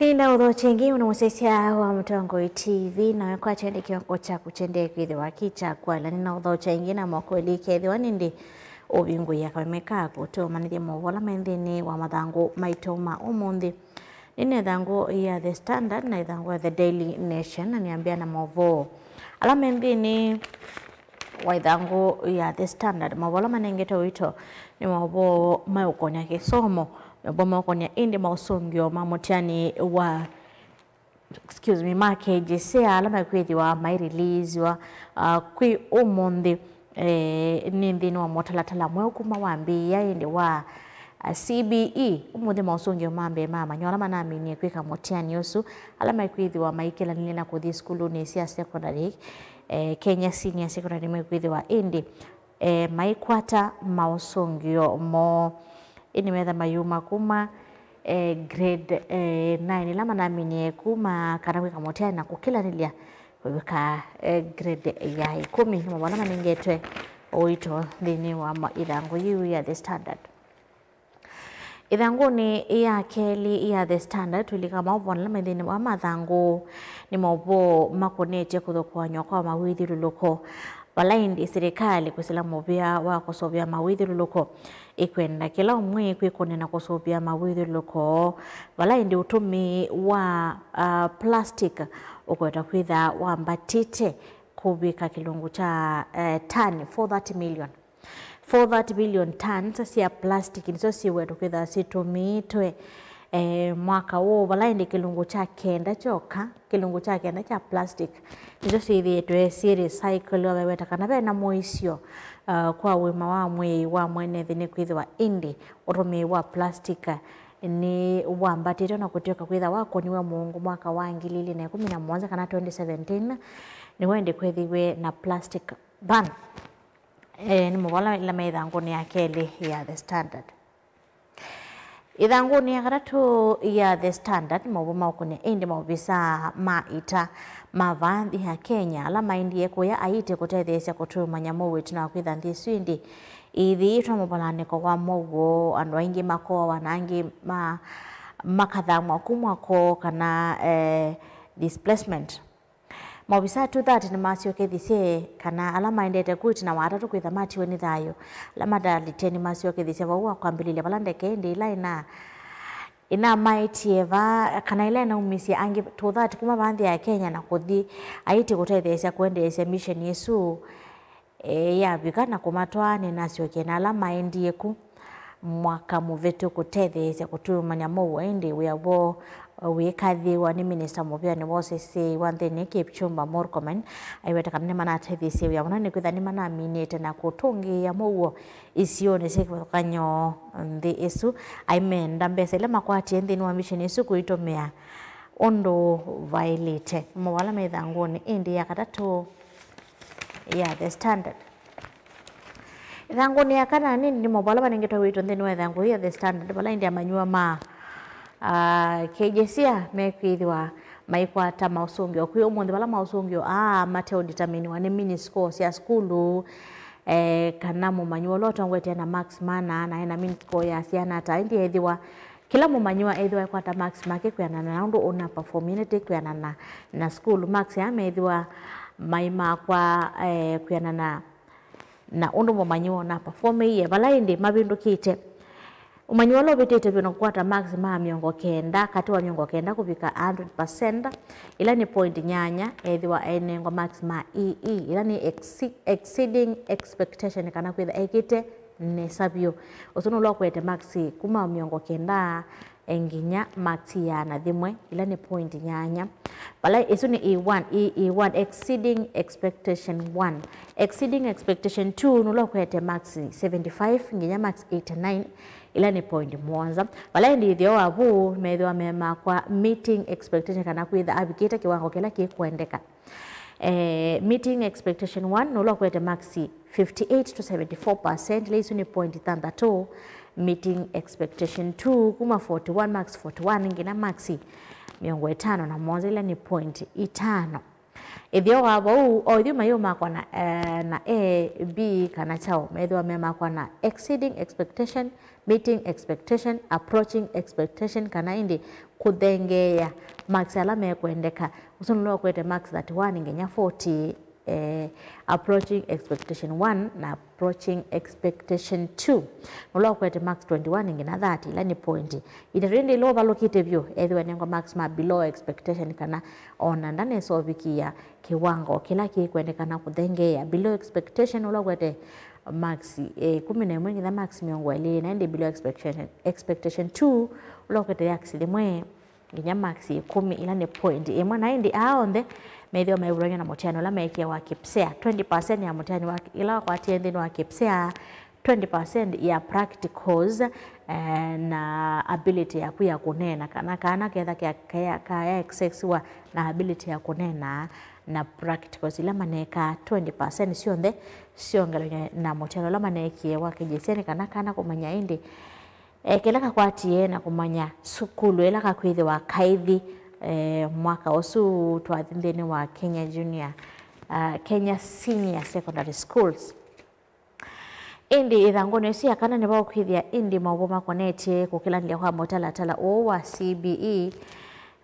Nina udho chengi unamusesia wa Mtongoi TV na kwa chende kiwako cha kuchende kwithiwa kichakwa nina udho chengi na mwakweli kethiwa nindi ubingu ya kameka kuto manithia movola mendhini wa mathangu maitoma umundi nina thangu ya The Standard na thangu ya The Daily Nation na niambia na movo ala mendhini wa thangu ya The Standard movola manengeto wito ni movo maukonya kisomo boma konya indi mausungyo mamutiani wa make jisea alama kwithiwa mai release wa kwi umundi nindi no motalatala mwe kuma wambi ya indi wa CBE umundi mausungyo mambe mama nyola manamini kwika mutiani yosu alama kwithiwa maikela nilina kuthi skulu ni sia secondary Kenya Senior Secondary mai kwithiwa indi maikwata mausungyo mo ini metha mayuma kuma grade 9 lama naminie kuma kana kwika motia na kukila nilia kwika grade ya 10 mabwana maningetwe oito thini wa ithangu yiu ya The Standard. Ithangu ni ya keli ya The Standard tulika maubona lama thini wa mathangu ni maubo makonete kuthokwa nyoka mawithiruluko walaindi serikali kusila mubia wa kusobia mawithiruluko ikwenda kila umwe kwikonena kusobia mawithiruluko walaindi utumi wa plastic ukweta kwitha wambatite kubika kilungu cha tani 430 million tons sia plastic niso siwetu kwitha situmitwe mwaka huo walaindi kilungu cha kenda cha plastic niso sithietwe si recycle waweta kana bena moisio kwa wima wa mwe wa mwene thini kwithiwa indi utumi wa plastic ni wambatite na kutioka kwitha wako niwe Mungu mwaka wa 2011 kana 2017 ni wende kwithiwe na plastic ban ni mbola ila meithangu ni akeli ya The Standard. Ithangu ni akaratu ya The Standard mawuma ukune indi mawubisa maita mavathi ya Kenya alama indi ekuya aite kutethesia kutuma nyamu wetu na kwitha nthi indi ithi itwa mubalaniko kwa mogo andu aingi makoa wanangi makathamwa kumwako kana displacement mawisa 230 ni masio kethisie kana alama indete kuti na watatu kwitha matiwe ni thayo alama daliteni masio kethisie waua kwambililia balandeke indi ila ina maiti eva kana ila na umisia angi 230 kuma banthi ya Kenya na kuthi aiti kutethesia kuendeesya mission yesu ya bikana kumatwani nasio kena alama indi ku mwaka muvetu kutethesia kutuma nyamo indi wiabo wikathiwa ni minister mubia ni wosese wanthini Kipchumba Murkomen aiweta kana mana tethesia ya mwana ni kwitha ni mana minite na kutungi ya muo isio ni sekanyo nthi isu aimenda mbesa ile makwati nthini wa mission isu kuitomea ondo violate mwala methangoni indi ya katatu ya The Standard. Ithangu ni akana nini ni mobala banengetwa wito nthini wa ithangu ya The Standard bala indi amanyua ma kejesia mekwithiwa maikwata mausungio kwi umuthi bala mausungio mateo determine ni mini scores ya skulu kana mumanyua loto ngwete na max mana na ena mini score ya siana ta indi ethiwa kila mumanyua ethiwa kwata max make kwiana na undu una performance kwiana na school max ya methiwa maima kwa kwiana na undu mumanyua na performance ye bala indi mabindukite umanyua lo bitete bino kwata max ma miongo kenda kati wa miongo kenda kubika 100% ila ni point nyanya ethiwa enengo max ma ila ni exceeding expectation kana kwitha ekite ne sabio usono lo kwete max kuma miongo kenda enginya max ya na thimwe ila ni point nyanya bala isu ni E1 exceeding expectation 1 exceeding expectation 2 nulo kwete max 75 nginya max 89 ila ni point mwanza bala ndi thio wabu methwa mema kwa meeting expectation kana kwitha abikita kiwango kila kikwendeka meeting expectation 1 nulo kwete max 58 to 74% leisu ni point 32 meeting expectation 2 kuma 41 max 41 ngina maxi miongo 5 na moja ila ni point 5 ithio wabo oithio mayo makwa na A B kana chao methwa mema kwa na exceeding expectation meeting expectation, approaching expectation, kana indi kudhengeya marks alama ya kuendeka usunulo kwete marks 31 ngenya 40 approaching expectation 1 na approaching expectation 2 nulo kwete marks 21 ngena 30 ila ni point itarindi lo balokite byo edhiwa nengo marks ma below expectation kana ona ndane so bikia kiwango kila kikwendekana kudhengeya below expectation ulo kwete marks 11 ngena marks miongo ile na ndi below expectation 2 ulo kwete yaksi limwe nginya marks 10 ila ni point imwe na ndi aonde medio maiburonya na mutiano la mekia wa kipsea 20% ya mutiani wa ila kwa tiende wa kipsea 20% ya practicals na ability ya kuya kunena kana kedha kaya excess wa na ability ya kunena na practicals ila maneka 20% siongelanya na mutiano la manekia wa kijeseni kana kumanya indi kelaka kwa tie na kumanya sukulu ila kakwithe wa kaithi mwaka osu twathindeni wa Kenya Junior Kenya Senior Secondary Schools indi ithangone cia kana ne ba kwithia indi mawoma connect kukilandia kwa motala o wa CBE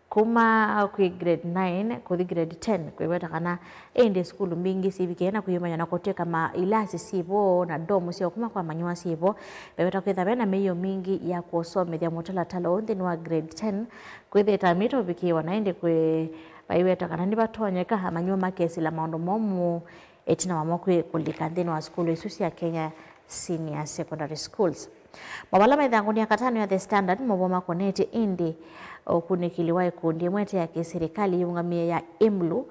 kuma kwi grade 9 kuthi grade 10 kwibeta kana indi school mbingi CBE na kuyumanya na koteka ma ilasi sibo na domu sio kuma kwa manywa sibo bebeta kwitha bena meyo mingi ya kusomethia motala onde ni wa grade 10 kwitheta mito bikiwa na indi kwe baiweta kana ndi batonyeka hamanywa makesi la maondo momu etina mamokwe kulika ndeni wa school isusi ya Kenya Senior Secondary Schools mabala maithanguni ya katano ya The Standard maboma koneti indi okunikiliwa ikundi mwete ya kiserikali yungamia ya IMLU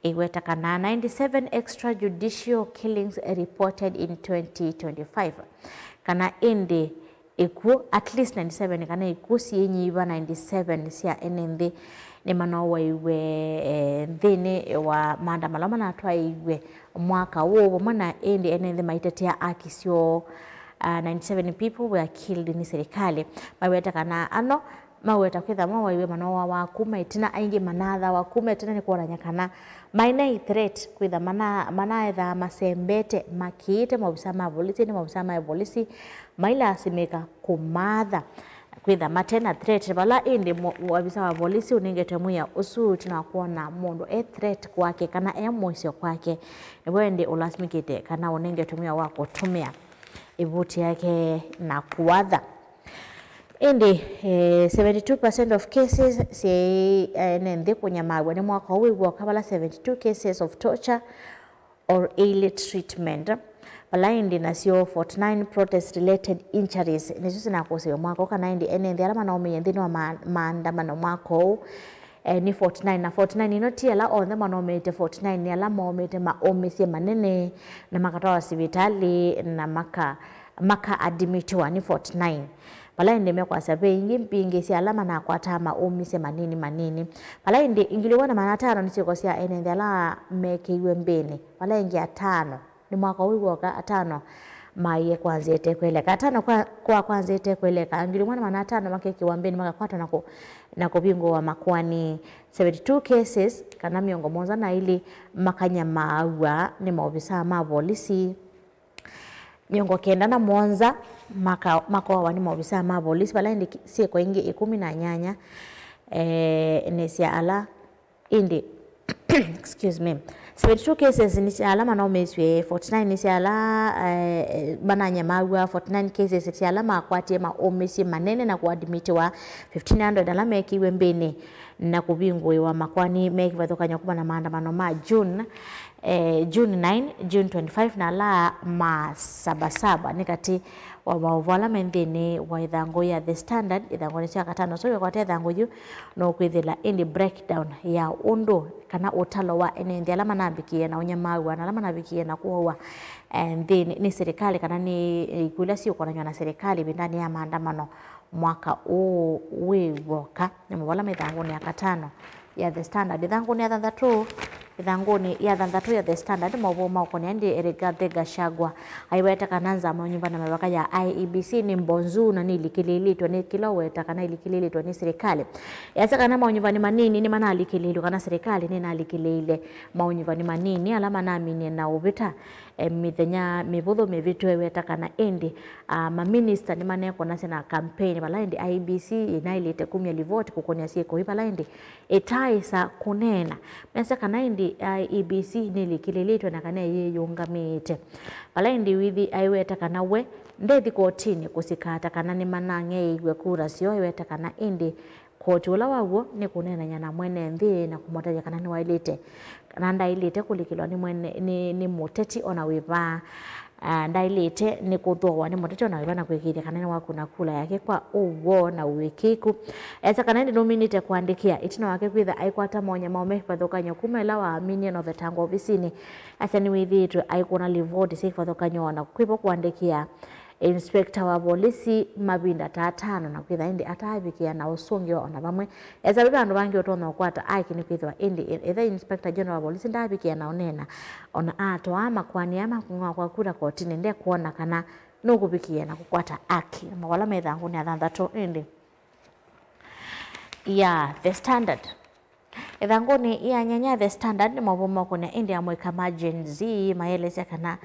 iweta kana 97 extrajudicial killings reported in 2025 kana indi iku at least 97 kana iku siyenyi iwa 97 siya NND ni manowa iwe dhini wa maandamano manatwa iwe mwaka uo mwana indi NND maitetea akisio 97 people were killed ni serikali maweta kana ano maweta kwitha mwa iwe manowa wa kuma itina aingi manatha wa kuma itina ni kuoranya kana maina threat kwitha mana etha masembete makiite mabisa ma polisi ni mabisa ma polisi maila asimeka kumatha kwitha matena threat bala indi wabisa wa polisi uningetemuya usu tina kuona mundu threat kwake kana moisio kwake wende ulasimikite kana uningetemuya wako tumia ibuti yake na kuwadha indi 72% of cases nende kunyamagwa ni mwaka huu wa kabala 72 cases of torture or ill treatment bala indi nasio 49 protest related injuries nizo na kose mwaka kana indi nende alama na omeyendi wa maandamano mwaka ni 49 na 49 inoti ala on the manomete 49 ni alama omete maomesie manene na makatoa sivitali na maka admitiwa ni 49 pala indi mekwa sabe ingi mpingi si alama na kwa tama omise manini pala indi ingiliwana manatano nisikosia enende ala meke iwe mbeni pala ingi atano ni mwaka huu waka atano maiye kwanza ete kweleka atano kwa kwanza ete kweleka angiliwana manatano makeki wambeni maka kwata na kubingo wa makwani 72 cases kana miongo monza na ili makanyamawa ni maobisa ma polisi miongo kenda na monza maka wani maobisa ma polisi bala indi sieko ingi 18 nesia ala indi excuse me 72 cases ni alama na umeswe 49 ni ala bananya mawa 49 cases ni alama akwati ma omesi manene na kuadmitiwa 1500 alama ekiwe mbene na kubingwe wa makwani meki vatokanya kuba na maandamano ma June 9 June 25 na la ma sabasaba nikati wa maovala mendene wa idhango ya The Standard idhango ni chaka tano so kwa idhango yu no kwithila indi breakdown ya undo kana utalo wa ene alama nabikie na unyamawa na alama nabikie na kuwa and then ni serikali kana ni ikula si ukonanywa na serikali bindani ya maandamano mwaka wewoka ni mawala midhango ni akatano ya The Standard idhango ni adha tu ithanguni ya thanthatu ya The Standard mauvo maukoni ndi Rigathi Gachagua aiweta kananza manyumba na mabaka ya IEBC ni mbonzu na nilikililitwa ni kila weta kana ilikililitwa ni serikali yasa kana manyumba ni manini ni mana alikililitwa kana serikali ni na alikilile manyumba ni manini alama nami ni na ubita mithenya mivutho mivitu weta kana indi ma minister ni maneko na sena campaign bala indi IEBC inailite kumya livoti kukonia sieko bala indi etaisa kunena mesa kana indi IEBC nilikililitwa na kana yeyungamite bala indi withi aiweta kana we ndethi kotini kusikata kana ni manange igwe kura sio aiweta kana indi koti ula wawo ni kunena nyana mwene nthi na kumotaja kana ni wailite kana ndailite kulikilwa ni mwene ni muteti ona wiva ndailite ni kuthwa ni muteti ona wiva na kwikithia kana ni wakuna kula yake kwa uwo na uwikiku esa kana ndi nominate kuandikia itina wake kwitha aikwata monya maume fathokanyo kumela wa minion of the tango ofisini asa ni withitwe aikuna livoti si fathokanyo na kwipo kuandikia inspector wa polisi mabinda tatano na kwitha indi atabikia na usongi wa ona bamwe eza biba andu bangi otono kwata aiki ni kwitha indi either inspector general wa polisi ndabikia na onena ona ato ama kwani ama kungwa kwa kura kotini nde kuona kana no kubikia na kukwata aki mawala methangu ni athanthatu indi ya The Standard ithanguni ya nyanya The Standard ni mavomo kuna indi amweka majenzi maeleza kana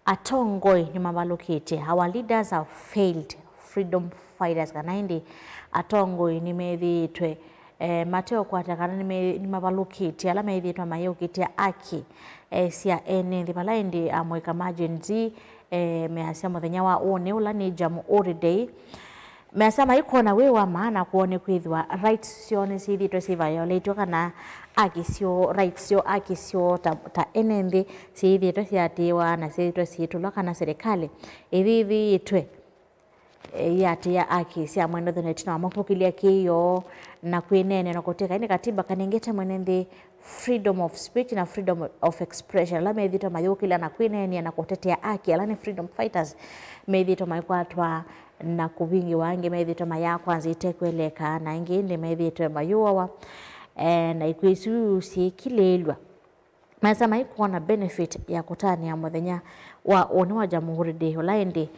atongoi ni mabalukite our leaders have failed freedom fighters kana indi atongoi ni methitwe mateo kwata kana ni mabalukite ala methitwe mayukite aki sia ene ndi bala indi amweka majenzi measia muthenya wa one ula ni jamu holiday measama ikona we wa maana kuone kwithwa rights sione sithitwe si violate kana akisio rights sio akisio ta enende sithitwe siatiwa na sithitwe situlwa kana serikali ithithitwe yati ya akisia mwendo thoneti na mapukilia kiyo na kwinene na kuteka ini katiba kanengete mwenende freedom of speech na freedom of expression la methito mayukila na kwinene na kutetea aki ala ni freedom fighters methito maikwatwa na kubingi wange methito maya kwanza itekweleka na ingi ndi methito mayuwa na ikwisu si kilelwa masa maikuona benefit ya kutani ya muthenya wa oni wa Jamhuri Day hola indi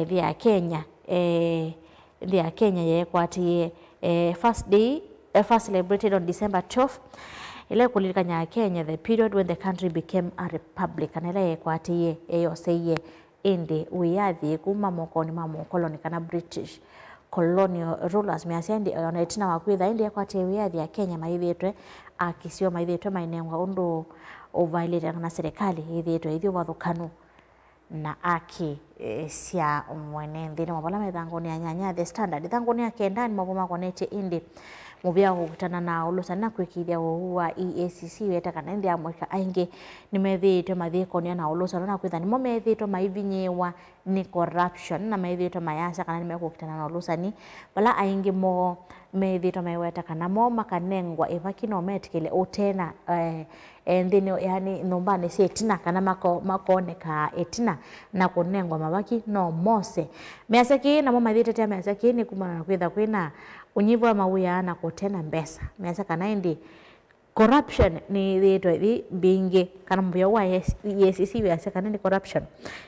thia Kenya thia Kenya yekwati first day first celebrated on December 12 ile kulikanya Kenya the period when the country became a republic and ile yekwati yoseye indi uyathi kuma mokoni mamo koloni kana British colonial rulers measendi onetina wakwitha indi yakwati uyathi ya Kenya maithitwe akisio maithitwe mainengwa undu uvailite na serikali ithitwe ithio wathukanu na aki sia mwene nthini mabala methangoni ya nyanya The Standard thangoni ya kendani maboma konete indi muvia kukutana na ulusa na kwikithia wa EACC weta kana ndi amweka aingi nimethitwe mathikonia na ulusa na kwitha nimo methitwe maivinyewa ni corruption na methitwe mayasa kana nimekukutana na ulusa ni bala aingi mo methitwe maiweta kana mo makanengwa evakino metikile utena nthini yani numbani si etina kana makoneka etina na kunengwa mabaki no mose measaki na mo mathitete measaki ni kumana na kwitha kwina unyivu wa mawuya na kutena mbesa measa kana indi corruption ni thitwe thi bingi kana mbio wa EACC measa kana ni corruption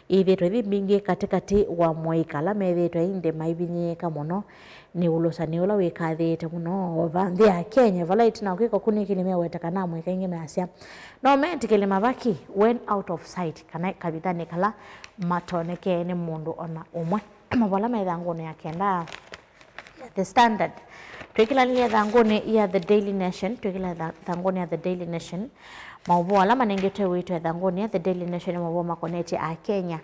ithitwe thi bingi katikati wa moikala methitwe indi maivinyika muno ni ulusa ni ula wikathite muno vanthi ya Kenya vala itina kwiko kuniki nimeweta kana mwika ingi measia no metikile mabaki when out of sight kana kabitani kala matoneke ni mundu ona umwe mabala methangone ya kenda The Standard twikila ni thangoni ya The Daily Nation twikila thangoni ya The Daily Nation maubo ala manengete witwe thangoni ya The Daily Nation maubo makoneti a Kenya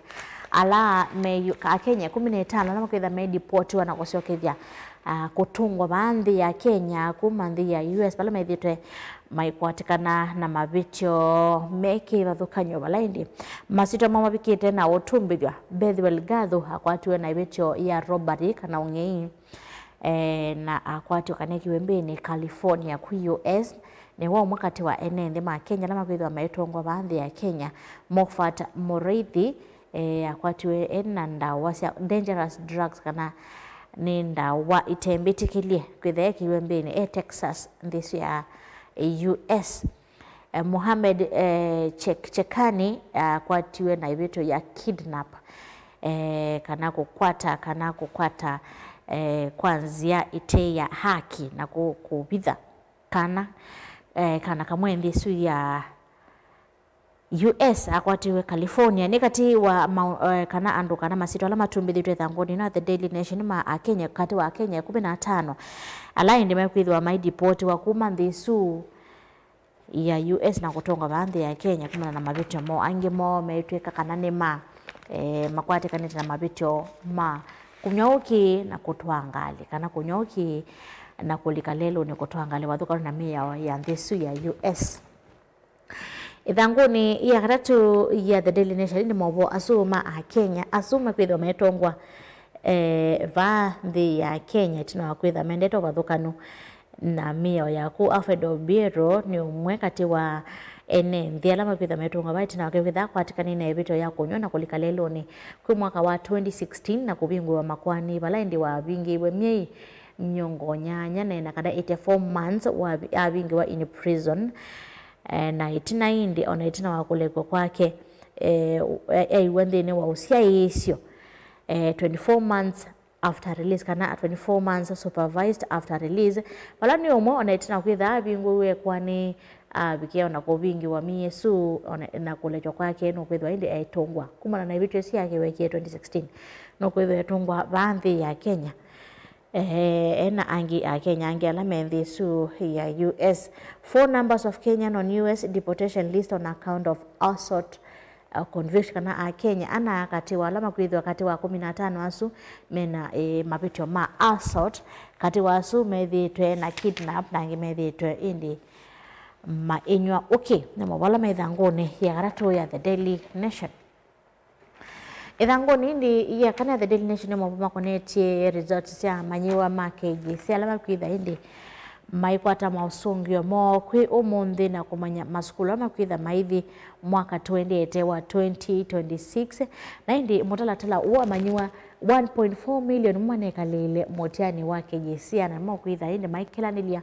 ala me a Kenya 15 na makwitha me deport wana kusiokethia kutungwa banthi ya Kenya kuma nthi ya US bala methitwe maikwatikana na mavitio meki vathukanyo bala indi masito mamabikite na utumbithwa Bethwel Gathu akwatiwe na ivitio ya robbery kana ungei na akwati kaneki wembeni California ku US ni wa mwakati wa enende ma Kenya lama kwithwa maitongwa banthi ya Kenya Moffat Muriithi akwatiwe enanda wasya dangerous drugs kana ninda wa itembitikilie kwithwa kiwembeni Texas this ya US Mohamed Chekani kwatiwe na ibito ya kidnap kana kukwata kwanzia ite ya haki na kubitha kana kamwendi su ya US akwatiwe California nikati wa kana andu kana masito ala matumbithitwe thangoni na the Daily Nation ma Kenya kati wa Kenya 15 ala ndi mekwithwa mai deport wa kuma thisu ya US na kutonga bandhi ya Kenya kumana na mabityo mo angi mo metweka kana ni makwate kanete na mabityo ma kunyoki na kutwangali kana kunyoki na kulika lelo ni kutwangali wathuka na mia ya thisu ya US. Ithanguni ya katatu ya the Daily Nation ni mobo asuma Kenya asuma kwithwa metongwa vandhi ya Kenya tino kwitha mendeto vathukanu na mio yaku Alfred Obiero ni umwe kati wa ene ndiala makwitha metongwa vai tina kwitha kwatikani na ebito ya kunywa na kulika lelo ni kwa mwaka wa 2016 na kubingwa wa makwani balaindi wa vingi we miei mnyongo nyanya na kada 84 months wa vingi wa in prison na itina indi ona itina wakulekwa kwake wendeni wa usia isio 24 months after release kana 24 months supervised after release balani omo ona itina kwitha bingu we kwani bikia ona ko bingi wa miesu na kulekwa kwake no kwithwa indi etongwa kumana na ibitwe sia yake weke 2016 no kwithwa etongwa bandhi ya Kenya ena angi Kenya angi ala mendi su ya US 4 numbers of Kenyan on US deportation list on account of assault conviction na Kenya ana kati wa alama kwithwa kati wa 15 asu mena mapityo ma assault kati wa asu methitwe na kidnap na ngi methitwe indi ma inywa okay na mabala methangone ya garatu ya the Daily Nation. Ithangoni ndi ya kana the Daily Nation mo makoneti results ya manyiwa makeji si alama kwitha indi maikwata mausungio mo kwi umundi na kumanya maskulu ama kwitha maithi mwaka 20 wa 2026 na indi mutalatala uwa manyiwa 1.4 million mwane kalile motiani wake jisia na mo kwitha indi maikela nilia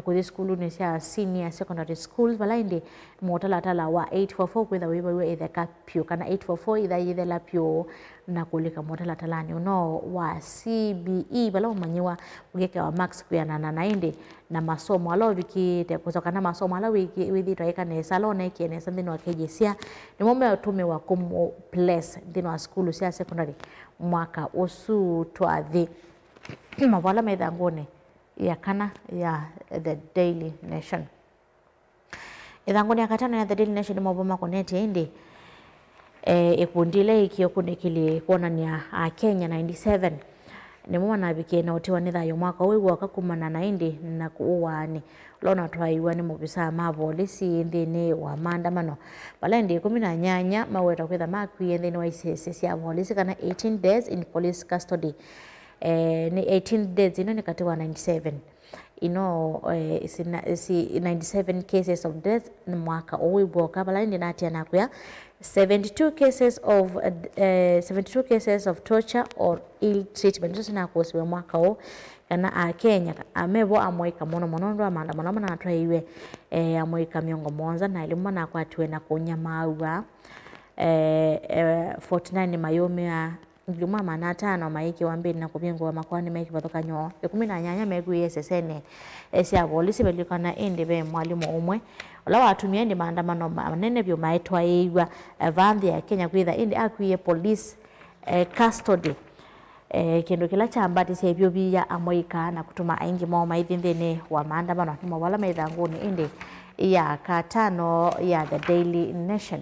kuthi skulu ni sia senior secondary schools bala indi mutalatala wa 844 kwitha wiwe itheka pio kana 844 itha yithela pio na kulika mutalatala ni uno wa CBE bala manyiwa ugeke wa max kuyana na indi na masomo alo wiki te kutokana masomo alo wiki withi toeka ne salone kiene sandino wa kejisia ni mume utume wa kumu place dino wa skulu sia secondary mwaka usu twathi mabala methangone ya kana ya the Daily Nation. Ithangone ya katano ya the Daily Nation mabo makonete indi ikundile ikiyokundikili kuonania Kenya 97 ni mwana bike na utiwa nitha yo mwaka uyu wakakumana na indi na kuuwani lona twaiwa ni mubisa ma polisi ndini wa maandamano balendi 18 maweta kwitha makwie ndini wa isese ya polisi kana 18 days in police custody ni 18 days ino ni kati wa 97 ino 97 cases of death ni mwaka uyu boka balendi natia nakuya 72 cases of torture or ill treatment just na kusiwe mwaka o kana Kenya amebo amoika mono ndo maandamano na twaiwe amoika miongo monza na elimu na kwatwe na kunyamawa 49 mayome ya nguma manatano maiki wambini na kubingwa makwani maiki bathoka nyo 18 megu yesesene sia polisi belikana indi be mwalimu umwe ola watumia indi maandamano manene byo maitwa igwa vandhi ya Kenya kwitha indi akwiye police custody kendo kila chambati sia byo biya amoika na kutuma aingi mo maithi ndene wa maandamano ni mawala maithanguni indi ya katano ya the Daily Nation.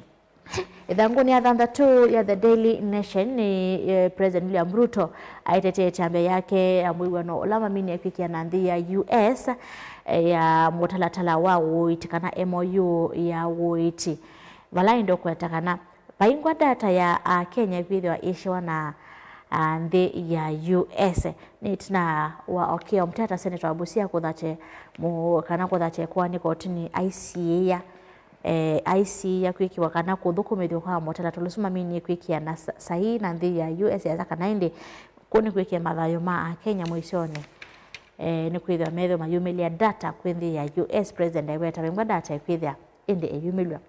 Ithanguni ya thanda tu ya the Daily Nation ni President William Ruto aitete chambe yake amwiwano olama mini yakikia nanthi ya US ya mutalatala wa uiti kana MOU ya uiti valaindo kwetakana paingwa data ya Kenya kwithwa ishiwa na nthi ya US nitina wa okio mtata Senator wa Busia kuthache kana kuthache kwani kotini ICA IC kwiki wakana kuthukumithio kwa motala tulusuma mini kwiki na sahi na nthi ya US ya zaka 90 kuni kwiki mathayo ma Kenya mwishoni ni kwithwa metho mayumilia data kwinthi ya US president weta wengwa data kwithia indi eyumilwa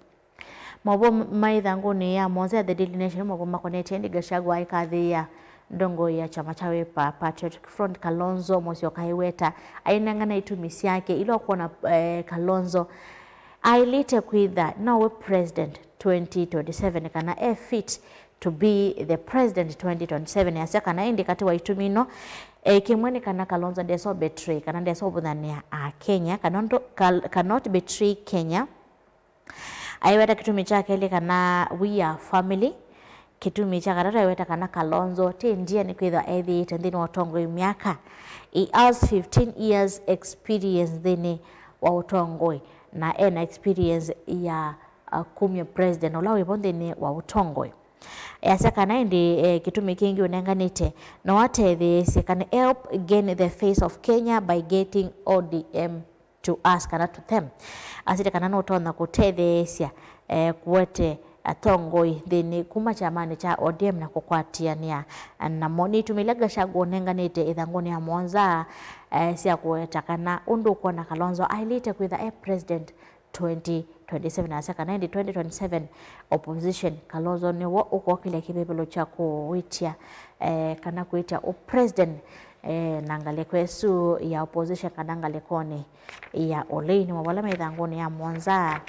mabo maithanguni ya Monza the Daily Nation mabo makonete ndi Gachagua ikathia ndongo ya chama cha Wiper Patriotic Front Kalonzo Musyoka iweta ainangana itumisi yake ilo kuona Kalonzo ailite kwitha nowe president 2027 kana fit to be the president 2027 yasya kana indi kati wa itumino kimweni kana Kalonzo ndeso betray kana ndeso buthania Kenya cannot betray Kenya aiweta kitumi chake ile kana we are family kitumi cha karata aiweta kana Kalonzo ti njia ni kwitha ethiite nthini wa utongoi miaka he has 15 years experience nthini wa utongoi na ena experience ya kumya president ola wipo nthini wa utongoi yasya kana indi kitumi kingi unenganite no atethiisye kana help gain the face of Kenya by getting ODM to us kana to them asite kana no tona kutethiisya kuwete atongoi thini kuma chamani cha ODM na kukwatiania na moni tumile Gachagua unenganite ithanguni ya Monza sia kuweta kana undu kuona Kalonzo ailite kwitha president 2027 asa kana indi 2027 opposition Kalonzo ni wo uko kile kibebelo cha kuitia kana kuitia president nangale kwesu ya opposition kana ngale koni ya oleini wala methanguni ya Monza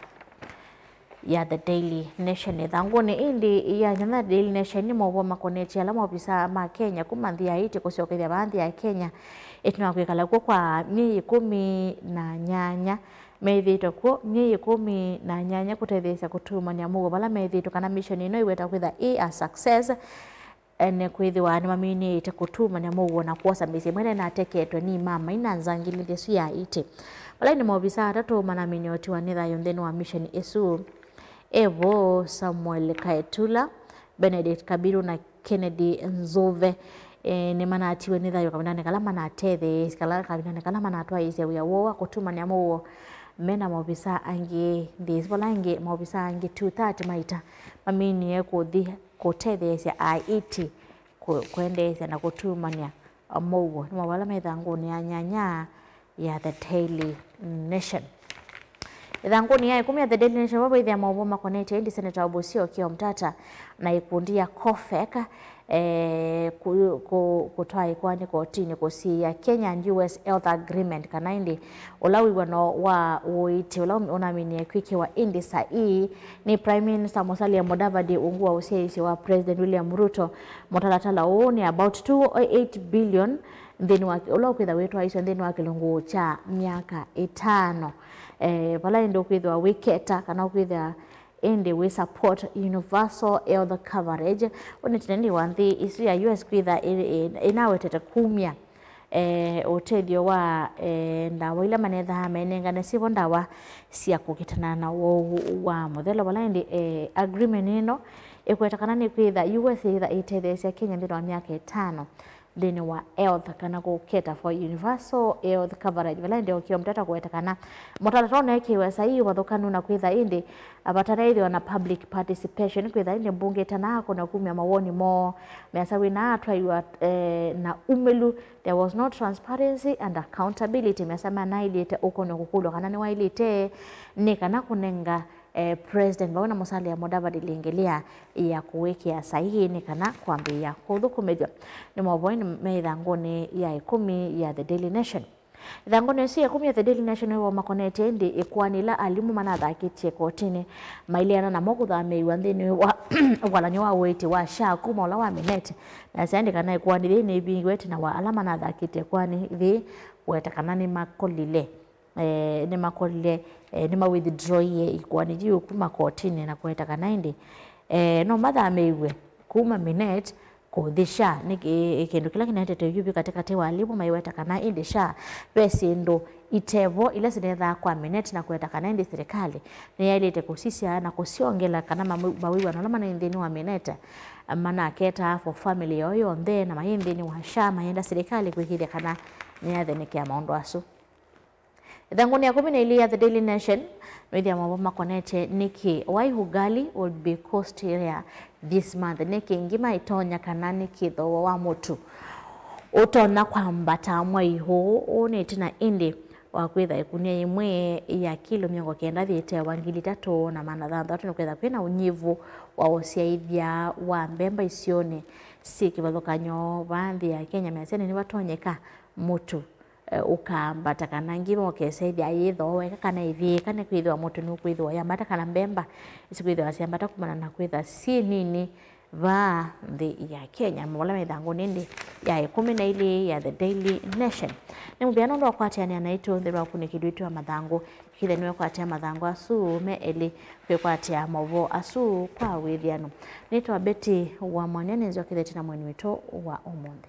ya the Daily Nation ithanguni indi ya nyana Daily Nation ni mwo makoneti ala mobisa ma Kenya kumanthia iti kusiokethia banthi ya Kenya ituna kwikala kwa miezi 18 methito ko miezi 18 kutethesya kutumania mugo bala methito kana mission ino iweta kwitha a success ene kwithiwa ni mamini ite kutumania mugo na kuosa misi mwene na teketwe ni mama ina nzangili ndesu ya ite bala ni mobisa atatu mana minioti wa nitha yontheni wa mission isu Evo Samuel Kaetula Benedict Kabiru na Kennedy Nzove ni mana atiwe nitha yo kabinane kala mana athethe kala kabinane kala mana atwa ise ya wowa kutumania mugo mena mobisa angi these bolange mobisa angi 230 maita mamini yekuthi kutethiesya IET kuendesya na kutumania mugo ni mawala methanguni ya nyanya ya the Daily Nation ithanguni ya 10 ya the Daily Nation babo ithia mawo makonete indi Senator Obosio Kio Mtata na ikundia COFEC kutoa ikwani kotini kusia Kenya and US Health Agreement kana indi ulawi wano wa uiti ulawi unamini kwiki wa indi sai ni Prime Minister Musalia Mudavadi ungua usiaisi wa President William Ruto mutalatala ni about 2.8 billion then ulawi kwitha wetu haiswa then wakilungu cha miaka 5 pala ndo kwitha wiketa kana kwitha indi we support universal health coverage onetende wanthi isu ya US kwitha inawetete kumya utethio wa ndawa ila manetha hamenengane sibo ndawa cia kugitana na wa muthelo bala indi agreement ino ikwetakana ni kwitha US itha itethesya Kenya ndino wa miaka 5 thini wa health kana kuketa for universal health coverage bala ndio Kio Mtata kuwetakana mutalatona ikiwa sahi wathukanu na kwitha indi abataraithio na public participation kwitha indi mbunge tanako na kumya mawoni mo measawi na atwaiwa na umelu there was no transparency and accountability measama na ilite ukono kukulwa kana ni wailite ni kana kunenga President Bwana Musalia Mudavadi lingelia ya kuwekea sahihi ni kana kuambia kuthukumithwa ni mwaboini meithanguni ya 10 ya the Daily Nation ithanguni si ya 10 ya the Daily Nation wa makonete ndi ikwanila alimu manathakitie kotini mailiana na mokuthamiwa nthini wa walanyo wa witi wa SHA kuma ula wa minete na siandika na ikwanile ni bingwete na wa alama nathakitie kwani thi wetakana ni makolile ni makolile ni ma withdraw ye ikwani jiu kuma kotini na kweta kana indi no mathamiwe kuma minute kuthisha ni kindu kila kinetete yubi katika wa alimu maiweta kana indi SHA pesindo itevo ila sinetha kwa minute na kweta kana indi serikali ni yailite kusisia na kusiongela kana mawiwa na lama na indini wa minute mana keta for family yoyo ndhe na mahindini wa SHA mayenda serikali kwikile kana ni athenikia maondo asu ithanguni ya 10 ya the Daily Nation media mambo makonete niki Waihugali will be coast area this month niki ngima itonya kana niki thowo wa mutu utona kwamba tamwa iho onetina indi wa kwitha ikunia imwe ya kilo 90 wa 3 na manatha thatu ni kwitha kwina unyivu wa usiaithia wa mbemba isione si kivathukanyo vanthi ya Kenya mesene ni watonyeka mutu ukambata kana ngima ukesaithia yitho weka kana ithika ni kwithwa mutu ni kwithwa yambata kana mbemba isikwithwa siambata kumana na kwitha si nini va nthi ya Kenya mawala mithango nindi ya 12 ya The Daily Nation ni mubiano ndo kwatiania naito nthirwa kunikidwitu wa mathango kile niwe kwatia mathango asu me eli kwe kwatia mavo asu kwa withiano nitwa Betty wa Mwanene nzio kitheti na mweni wito wa Omonde.